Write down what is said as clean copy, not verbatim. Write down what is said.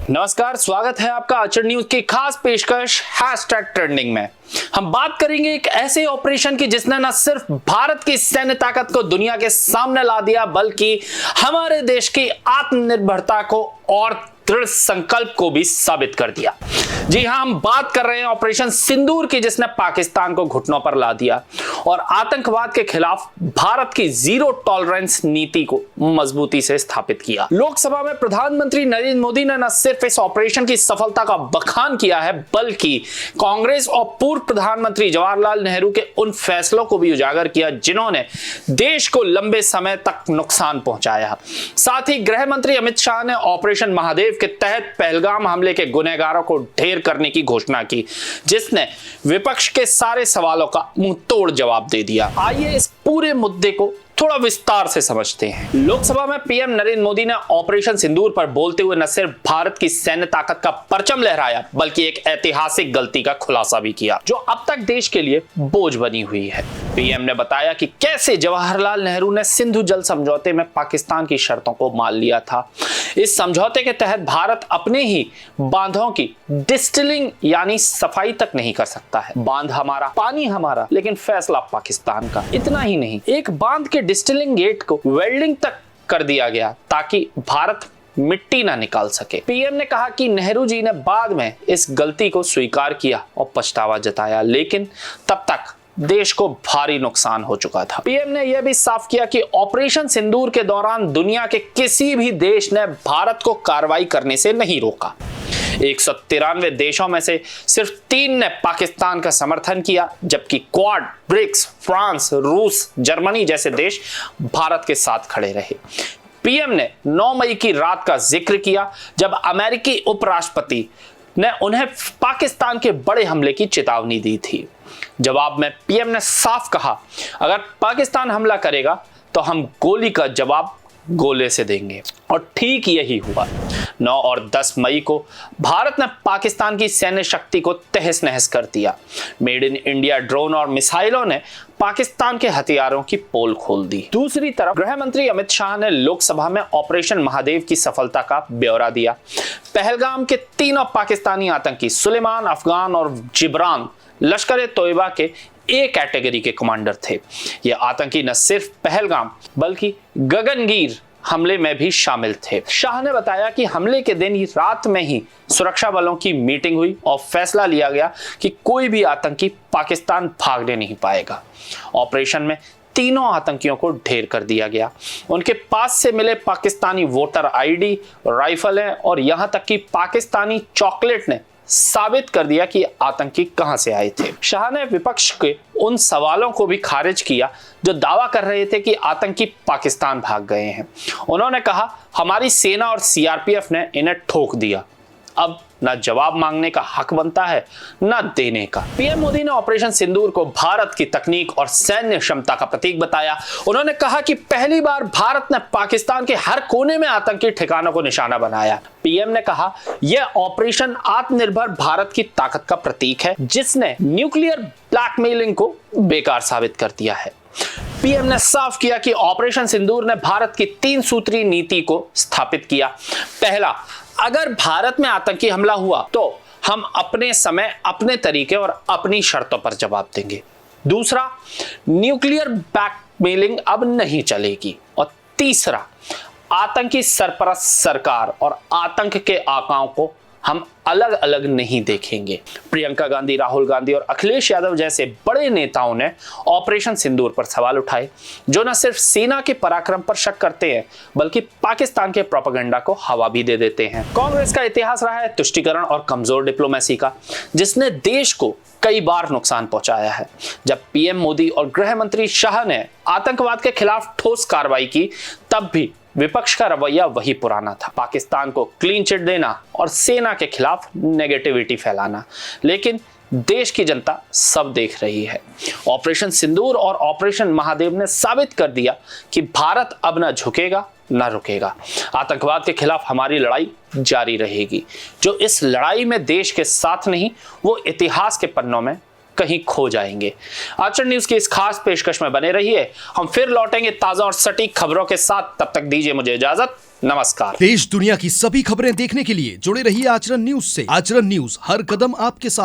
नमस्कार, स्वागत है आपका आचर न्यूज की खास पेशकश #ट्रेंडिंग में। हम बात करेंगे एक ऐसे ऑपरेशन की जिसने न सिर्फ भारत की सैन्य ताकत को दुनिया के सामने ला दिया, बल्कि हमारे देश की आत्मनिर्भरता को और दृढ़ संकल्प को भी साबित कर दिया। जी हां, हम बात कर रहे हैं ऑपरेशन सिंदूर की, जिसने पाकिस्तान को घुटनों पर ला दिया और आतंकवाद के खिलाफ भारत की जीरो टॉलरेंस नीति को मजबूती से स्थापित किया। लोकसभा में प्रधानमंत्री नरेंद्र मोदी ने न सिर्फ इस ऑपरेशन की सफलता का बखान किया है, बल्कि कांग्रेस और पूर्व प्रधानमंत्री जवाहरलाल नेहरू के उन फैसलों को भी उजागर किया जिन्होंने देश को लंबे समय तक नुकसान पहुंचाया। साथ ही गृह मंत्री अमित शाह ने ऑपरेशन महादेव के तहत पहलगाम हमले के गुनहगारों को ढेर करने की घोषणा की, जिसने विपक्ष के सारे सवालों का मुंह तोड़ जवाब दे दिया। आइए इस पूरे मुद्दे को थोड़ा विस्तार से समझते हैं। लोकसभा में पीएम नरेंद्र मोदी ने ऑपरेशन सिंदूर पर बोलते हुए न सिर्फ भारत की सैन्य ताकत का परचम लहराया, बल्कि एक ऐतिहासिक गलती का खुलासा भी किया जो अब तक देश के लिए बोझ बनी हुई है। पीएम ने बताया कि कैसे जवाहरलाल नेहरू ने सिंधु जल समझौते में पाकिस्तान की शर्तों को मान लिया था। इस समझौते के तहत भारत अपने ही बांधों की डिस्टिलिंग यानी सफाई तक नहीं कर सकता है। बांध हमारा, पानी हमारा, लेकिन फैसला पाकिस्तान का। इतना ही नहीं, एक बांध के डिस्टिलिंग गेट को वेल्डिंग तक कर दिया गया ताकि भारत मिट्टी ना निकाल सके। पीएम ने कहा कि नेहरू जी ने बाद में इस गलती को स्वीकार किया और पछतावा जताया, लेकिन तब तक देश को भारी नुकसान हो चुका था। पीएम ने यह भी साफ किया कि ऑपरेशन सिंदूर के दौरान दुनिया के किसी भी देश ने भारत को कार्रवाई करने से नहीं रोका। 193 देशों में से सिर्फ 3 ने पाकिस्तान का समर्थन किया, जबकि क्वाड, ब्रिक्स, फ्रांस, रूस, जर्मनी जैसे देश भारत के साथ खड़े रहे। पीएम ने 9 मई की रात का जिक्र किया जब अमेरिकी उपराष्ट्रपति ने उन्हें पाकिस्तान के बड़े हमले की चेतावनी दी थी। जवाब में पीएम ने साफ कहा, अगर पाकिस्तान हमला करेगा तो हम गोली का जवाब गोले से देंगे, और ठीक यही हुआ। 9 और 10 मई को भारत ने पाकिस्तान की सैन्य शक्ति को तहस नहस कर दिया। मेड इन इंडिया ड्रोन और मिसाइलों ने पाकिस्तान के हथियारों की पोल खोल दी। दूसरी तरफ गृह मंत्री अमित शाह ने लोकसभा में ऑपरेशन महादेव की सफलता का ब्यौरा दिया। पहलगाम के तीनों पाकिस्तानी आतंकी सुलेमान, अफगान और जिब्रान लश्कर-ए-तोयबा के ए कैटेगरी के कमांडर थे। ये आतंकी न सिर्फ पहलगाम बल्कि गगनगीर हमले में भी शामिल थे। शाह ने बताया कि हमले के दिन ही रात में ही सुरक्षा बलों की मीटिंग हुई और फैसला लिया गया कि कोई भी आतंकी पाकिस्तान भागने नहीं पाएगा। ऑपरेशन में तीनों आतंकियों को ढेर कर दिया गया। उनके पास से मिले पाकिस्तानी वोटर आईडी, राइफलें और यहां तक कि पाकिस्तानी चॉकलेट ने साबित कर दिया कि आतंकी कहां से आए थे। शाह ने विपक्ष के उन सवालों को भी खारिज किया जो दावा कर रहे थे कि आतंकी पाकिस्तान भाग गए हैं। उन्होंने कहा, हमारी सेना और सीआरपीएफ ने इन्हें ठोक दिया, अब ना जवाब मांगने का हक बनता है ना देने का। पीएम मोदी ने ऑपरेशन सिंदूर को भारत की तकनीक और सैन्य क्षमता का प्रतीक बताया। उन्होंने कहा कि पहली बार भारत ने पाकिस्तान के हर कोने में आतंकी ठिकानों को निशाना बनाया। पीएम ने कहा, यह ऑपरेशन आत्मनिर्भर भारत की ताकत का प्रतीक है, जिसने न्यूक्लियर ब्लैकमेलिंग को बेकार साबित कर दिया है। पीएम ने साफ किया कि ऑपरेशन सिंदूर ने भारत की 3 सूत्री नीति को स्थापित किया। पहला, अगर भारत में आतंकी हमला हुआ तो हम अपने समय, अपने तरीके और अपनी शर्तों पर जवाब देंगे। दूसरा, न्यूक्लियर ब्लैकमेलिंग अब नहीं चलेगी। और तीसरा, आतंकी सरपरस्त सरकार और आतंक के आकाओं को हम अलग अलग नहीं देखेंगे। प्रियंका गांधी, राहुल गांधी और अखिलेश यादव जैसे बड़े नेताओं ने ऑपरेशन सिंदूर पर सवाल उठाए, जो न सिर्फ सेना के पराक्रम पर शक करते हैं बल्कि पाकिस्तान के प्रोपेगेंडा को हवा भी दे देते हैं। कांग्रेस का इतिहास रहा है तुष्टीकरण और कमजोर डिप्लोमेसी का, जिसने देश को कई बार नुकसान पहुंचाया है। जब पीएम मोदी और गृह मंत्री शाह ने आतंकवाद के खिलाफ ठोस कार्रवाई की, तब भी विपक्ष का रवैया वही पुराना था, पाकिस्तान को क्लीन चिट देना और सेना के खिलाफ नेगेटिविटी फैलाना। लेकिन देश की जनता सब देख रही है। ऑपरेशन सिंदूर और ऑपरेशन महादेव ने साबित कर दिया कि भारत अब न झुकेगा न रुकेगा। आतंकवाद के खिलाफ हमारी लड़ाई जारी रहेगी। जो इस लड़ाई में देश के साथ नहीं, वो इतिहास के पन्नों में कहीं खो जाएंगे। आचरण न्यूज की इस खास पेशकश में बने रहिए। हम फिर लौटेंगे ताजा और सटीक खबरों के साथ। तब तक दीजिए मुझे इजाजत। नमस्कार। देश दुनिया की सभी खबरें देखने के लिए जुड़े रहिए आचरण न्यूज से। आचरण न्यूज, हर कदम आपके साथ।